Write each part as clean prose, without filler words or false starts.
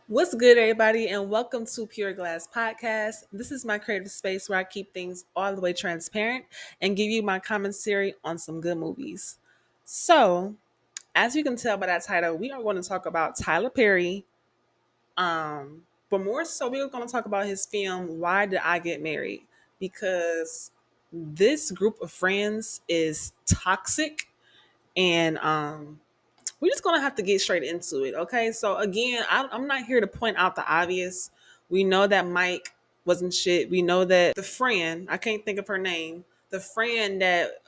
What's good, everybody, and welcome to Pure Glass Podcast. This is my creative space where I keep things all the way transparent and give you my commentary on some good movies. So, as you can tell by that title, we are going to talk about Tyler Perry. But more so, we're going to talk about his film "Why Did I Get Married?" Because this group of friends is toxic, and we're just gonna have to get straight into it. Okay, so again, I'm not here to point out the obvious. We know that Mike wasn't shit. We know that the friend, I can't think of her name, the friend that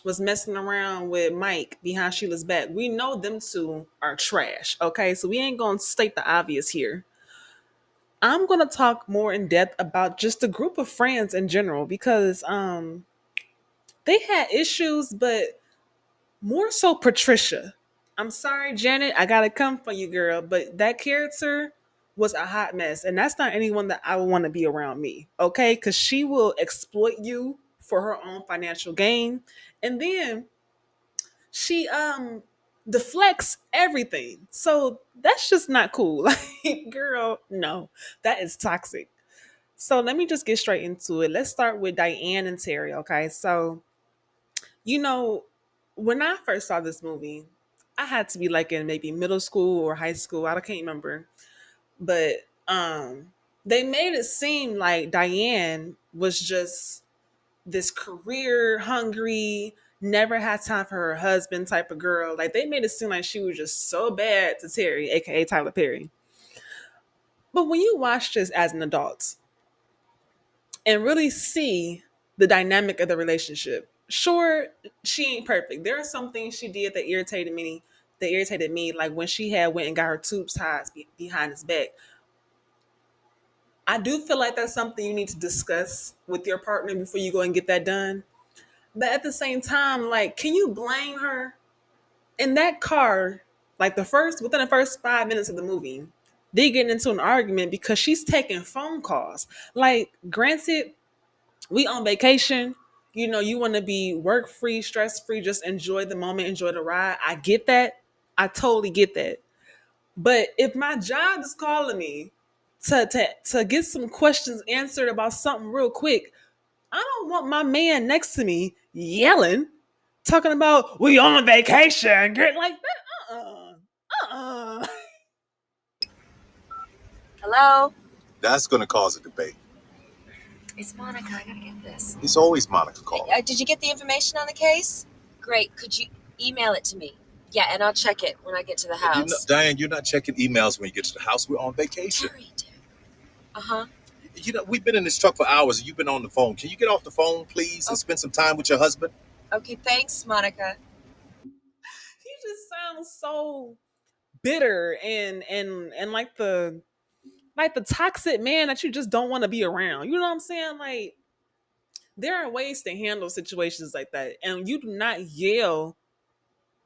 was messing around with Mike behind Sheila's back, we know them two are trash. Okay, so we ain't gonna state the obvious here. I'm gonna talk more in depth about just the group of friends in general because they had issues, but more so Patricia. I'm sorry, Janet. I gotta come for you, girl. But that character was a hot mess, and that's not anyone that I would want to be around me. Okay, because she will exploit you for her own financial gain, and then she deflects everything. So that's just not cool. Like, girl, no, that is toxic. So let me just get straight into it. Let's start with Diane and Terry. Okay, so you know, when I first saw this movie, I had to be like in maybe middle school or high school. I can't remember. But they made it seem like Diane was just this career hungry, never had time for her husband type of girl. Like they made it seem like she was just so bad to Terry, aka Tyler Perry. But when you watch this as an adult, and really see the dynamic of the relationship. Sure, she ain't perfect. There are some things she did that irritated me. That irritated me, like when she had went and got her tubes tied behind his back. I do feel like that's something you need to discuss with your partner before you go and get that done. But at the same time, like, can you blame her in that car? Like within the first 5 minutes of the movie, they getting into an argument because she's taking phone calls. Like, granted, we on vacation. You want to be work free, stress free, just enjoy the moment, enjoy the ride. I get that. I totally get that. But if my job is calling me to get some questions answered about something real quick, I don't want my man next to me yelling, talking about we on vacation, girl, like that. Uh-uh. Hello? That's going to cause a debate. It's Monica. I gotta get this. It's always Monica calling. Did you get the information on the case? Great. Could you email it to me? Yeah, and I'll check it when I get to the house. Diane, you're not checking emails when you get to the house. We're on vacation. Terry, dude. Uh-huh. We've been in this truck for hours and you've been on the phone. Can you get off the phone, please, and spend some time with your husband? Okay, thanks, Monica. He just sounds so bitter and like the toxic man that you just don't want to be around. You know what I'm saying? Like, there are ways to handle situations like that, and you do not yell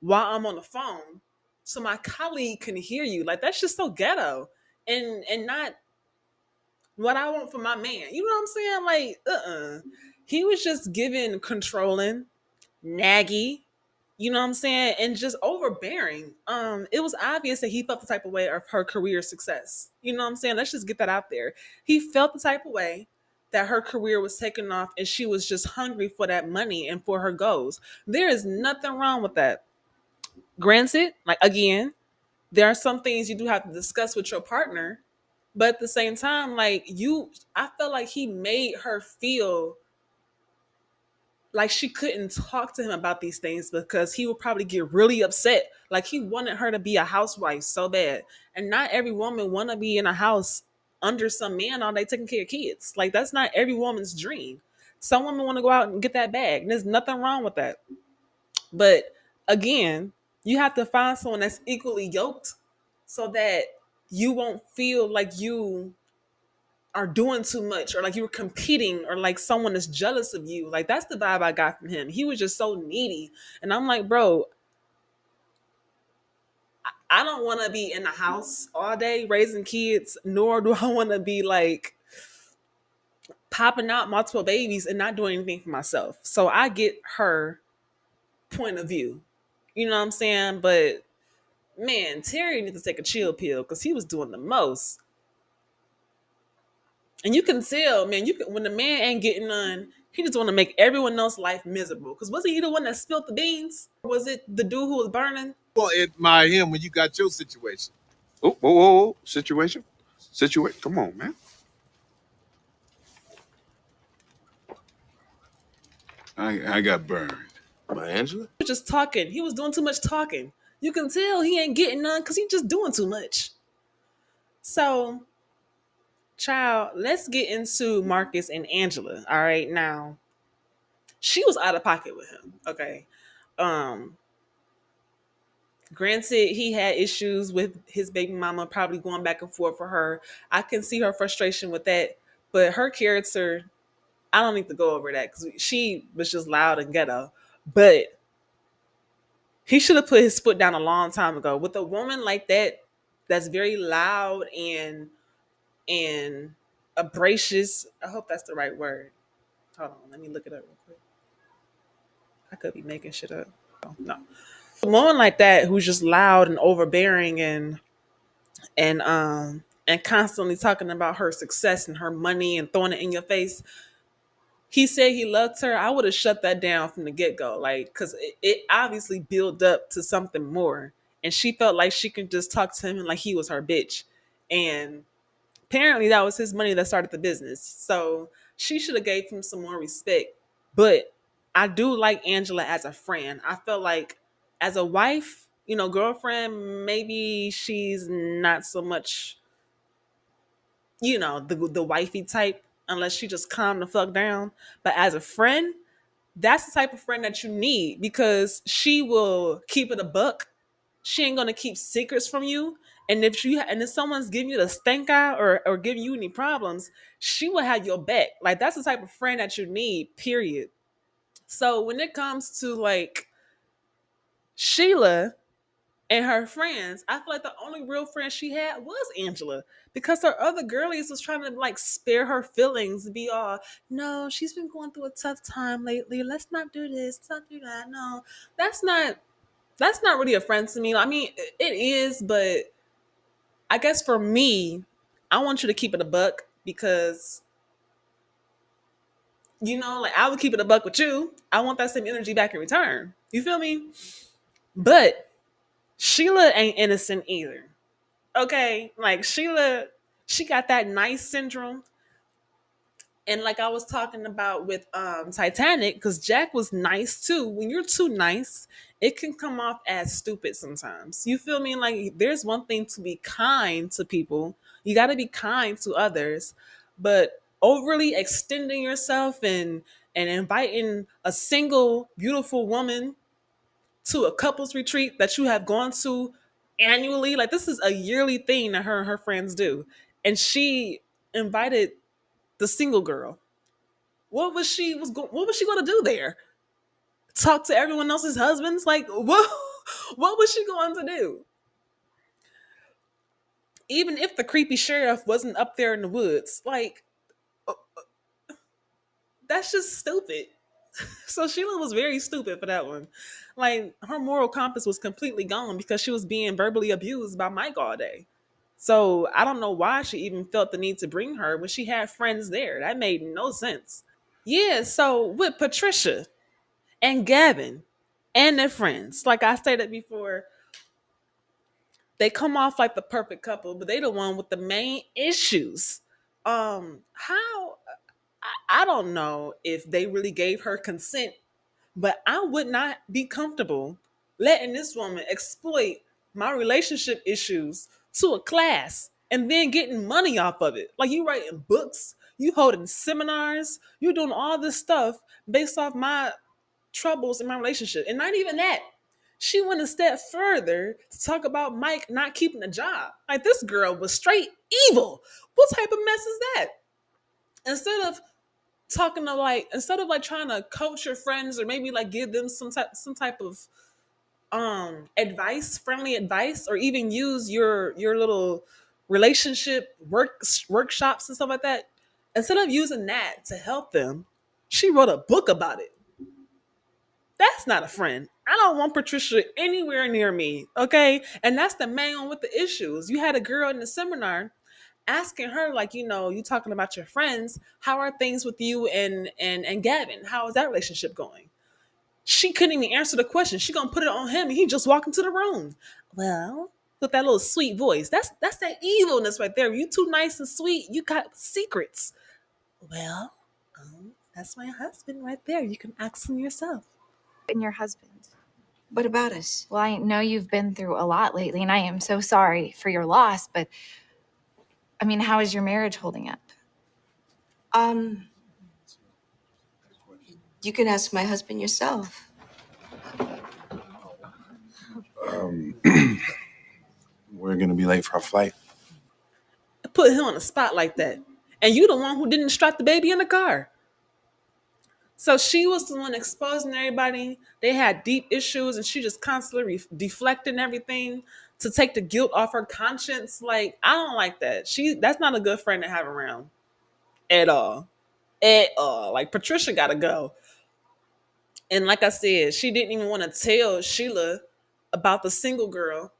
while I'm on the phone so my colleague can hear you. Like, that's just so ghetto, and not what I want for my man. You know what I'm saying? Like, he was just giving controlling, naggy. You know what I'm saying? And just overbearing. It was obvious that he felt the type of way of her career success. You know what I'm saying? Let's just get that out there. He felt the type of way that her career was taking off and she was just hungry for that money and for her goals. There is nothing wrong with that. Granted, like, again, there are some things you do have to discuss with your partner, but at the same time, like, I felt like he made her feel like she couldn't talk to him about these things because he would probably get really upset. Like, he wanted her to be a housewife so bad, and not every woman want to be in a house under some man all day taking care of kids. Like, that's not every woman's dream. Some women want to go out and get that bag, and there's nothing wrong with that. But again, you have to find someone that's equally yoked so that you won't feel like you are doing too much or like you were competing or like someone is jealous of you. Like, that's the vibe I got from him. He was just so needy. And I'm like, bro, I don't want to be in the house all day raising kids, nor do I want to be like popping out multiple babies and not doing anything for myself. So I get her point of view. You know what I'm saying? But Man, Terry needs to take a chill pill because he was doing the most. And you can tell, man, you can when the man ain't getting none, he just want to make everyone else's life miserable. Because wasn't he the one that spilled the beans? Or was it the dude who was burning? Well, admire him when you got your situation. Oh, whoa, whoa, whoa. Situation. Come on, man. I got burned. By Angela? He was just talking. He was doing too much talking. You can tell he ain't getting none because he just doing too much. So, child, let's get into Marcus and Angela. All right, now she was out of pocket with him. Okay, um, granted, he had issues with his baby mama, probably going back and forth for her. I can see her frustration with that, but her character, I don't need to go over that because she was just loud and ghetto. But he should have put his foot down a long time ago. With a woman like that, that's very loud and abrasive. I hope that's the right word. Hold on, let me look it up real quick. I could be making shit up. Oh, no, a woman like that who's just loud and overbearing and constantly talking about her success and her money and throwing it in your face. He said he loved her. I would have shut that down from the get go, like because it obviously built up to something more, and she felt like she could just talk to him like he was her bitch, and apparently that was his money that started the business. So she should have gave him some more respect. But I do like Angela as a friend. I felt like as a wife, girlfriend, maybe she's not so much, the wifey type unless she just calm the fuck down. But as a friend, that's the type of friend that you need because she will keep it a buck. She ain't gonna keep secrets from you. And if someone's giving you the stink eye or giving you any problems, she will have your back. Like that's the type of friend that you need, period. So when it comes to like Sheila and her friends, I feel like the only real friend she had was Angela because her other girlies was trying to like spare her feelings and be all, no, she's been going through a tough time lately. Let's not do this. Let's not do that. No, that's not that's not really a friend to me. I mean, it is, but I guess for me, I want you to keep it a buck because like I would keep it a buck with you. I want that same energy back in return. You feel me? But Sheila ain't innocent either. Okay, like Sheila, she got that nice syndrome, and like I was talking about with Titanic, because Jack was nice too. When you're too nice, it can come off as stupid sometimes. You feel me? Like there's one thing to be kind to people. You got to be kind to others, but overly extending yourself and inviting a single beautiful woman to a couples retreat that you have gone to annually, like this is a yearly thing that her and her friends do, and she invited the single girl. What was she going to do there? Talk to everyone else's husbands? Like what was she going to do? Even if the creepy sheriff wasn't up there in the woods, like that's just stupid. So Sheila was very stupid for that one. Like her moral compass was completely gone because she was being verbally abused by Mike all day. So I don't know why she even felt the need to bring her when she had friends there. That made no sense. Yeah, so with Patricia and Gavin and their friends, like I stated before, they come off like the perfect couple, but they the one with the main issues. How I don't know if they really gave her consent, but I would not be comfortable letting this woman exploit my relationship issues to a class and then getting money off of it. Like you writing books, you holding seminars, you doing all this stuff based off my troubles in my relationship. And not even that. She went a step further to talk about Mike not keeping a job. Like this girl was straight evil. What type of mess is that? Instead of like trying to coach your friends or maybe like give them some type of advice, friendly advice, or even use your little relationship workshops and stuff like that, instead of using that to help them, she wrote a book about it. That's not a friend. I don't want Patricia anywhere near me. Okay. And that's the main one with the issues. You had a girl in the seminar asking her, like, you talking about your friends, how are things with you and Gavin? How is that relationship going? She couldn't even answer the question. She gonna put it on him and he just walked into the room. Well, with that little sweet voice. That's that evilness right there. You too nice and sweet. You got secrets. Well, that's my husband right there. You can ask him yourself. And your husband. What about us? Well, I know you've been through a lot lately, and I am so sorry for your loss, but I mean, how is your marriage holding up? You can ask my husband yourself. We're gonna be late for our flight. Put him on the spot like that. And you the one who didn't strap the baby in the car. So she was the one exposing everybody. They had deep issues and she just constantly deflecting everything to take the guilt off her conscience. Like, I don't like that. That's not a good friend to have around at all. At all. Like, Patricia gotta go. And like I said, she didn't even want to tell Sheila about the single girl.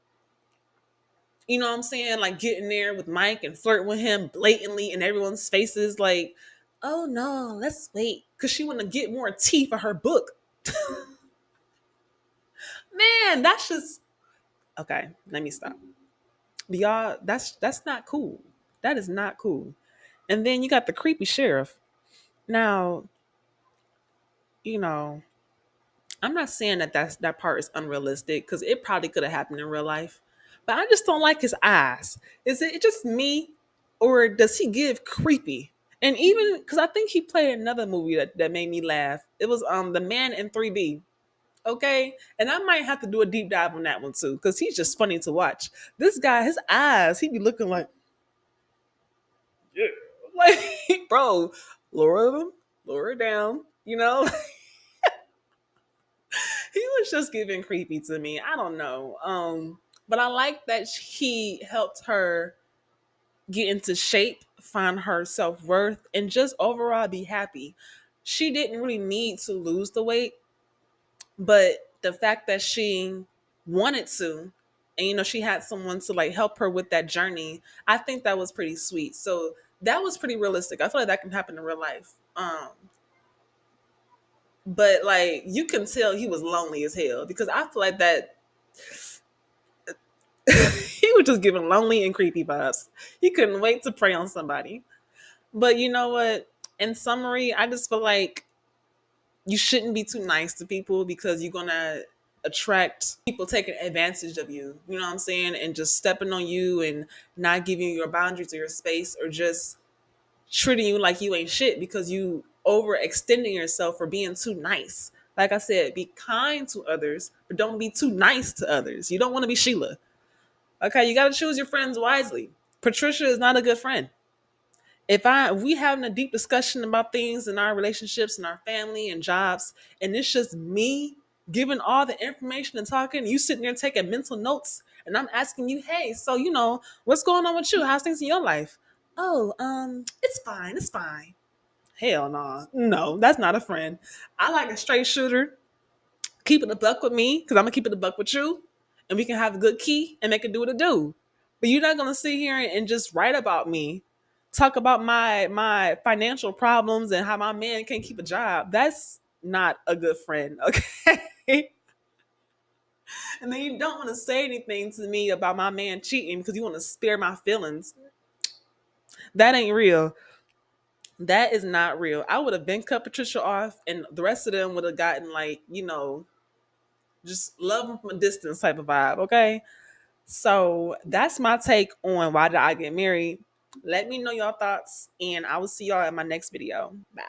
You know what I'm saying? Like getting there with Mike and flirting with him blatantly in everyone's faces. Like, oh no, let's wait. Because she want to get more tea for her book. Man, that's just okay. Let me stop. But y'all, that's not cool. That is not cool. And then you got the creepy sheriff. Now, you know, I'm not saying that part is unrealistic because it probably could have happened in real life, but I just don't like his eyes. Is it just me, or does he give creepy? And even because I think he played another movie that made me laugh. It was The Man in 3B. Okay, and I might have to do a deep dive on that one too because he's just funny to watch. This guy, his eyes, he be looking like yeah, like bro, lower them, lower down. He was just giving creepy to me. I don't know. But I like that he helped her get into shape, find her self-worth, and just overall be happy. She didn't really need to lose the weight, but the fact that she wanted to, and she had someone to like help her with that journey, I think that was pretty sweet. So that was pretty realistic. I feel like that can happen in real life. But like you can tell he was lonely as hell because I feel like that he was just giving lonely and creepy vibes. He couldn't wait to prey on somebody. But you know what? In summary, I just feel like you shouldn't be too nice to people because you're gonna attract people taking advantage of you. You know what I'm saying? And just stepping on you and not giving you your boundaries or your space or just treating you like you ain't shit because you overextending yourself for being too nice. Like I said, be kind to others, but don't be too nice to others. You don't want to be Sheila. Okay, you got to choose your friends wisely. Patricia is not a good friend. If we having a deep discussion about things in our relationships and our family and jobs, and it's just me giving all the information and talking, you sitting there taking mental notes, and I'm asking you, hey, so what's going on with you? How's things in your life? Oh, it's fine, it's fine. Hell no, no, that's not a friend. I like a straight shooter. Keep it a buck with me because I'm gonna keep it a buck with you, and we can have a good key and make it do what it do. But you're not gonna sit here and just write about me, talk about my financial problems and how my man can't keep a job. That's not a good friend, okay? And then you don't want to say anything to me about my man cheating because you want to spare my feelings. That ain't real. That is not real. I would have been cut Patricia off, and the rest of them would have gotten like, just love them from a distance type of vibe. Okay. So that's my take on why did I get married. Let me know your thoughts, and I will see y'all in my next video. Bye.